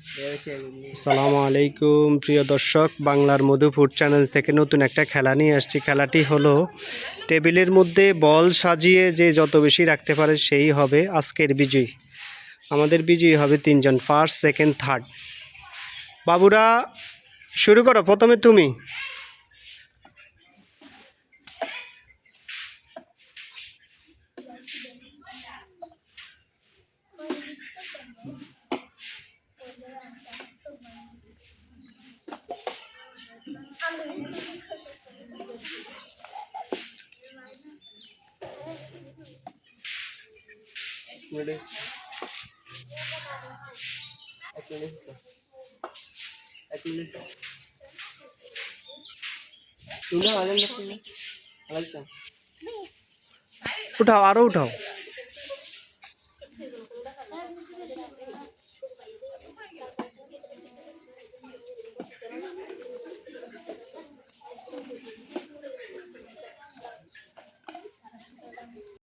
আসসালামু আলাইকুম প্রিয় দর্শক, বাংলার মধু ফুড চ্যানেল থেকে নতুন একটা খেলা নিয়ে আসছি। খেলাটি হলো টেবিলের মধ্যে বল সাজিয়ে যে যত বেশি রাখতে পারে সেই হবে আজকের বিজয়ী। আমাদের বিজয়ী হবে তিনজন, ফার্স্ট, সেকেন্ড, থার্ড। বাবুরা শুরু করো, প্রথমে তুমি। উঠাও, আরো উঠাও।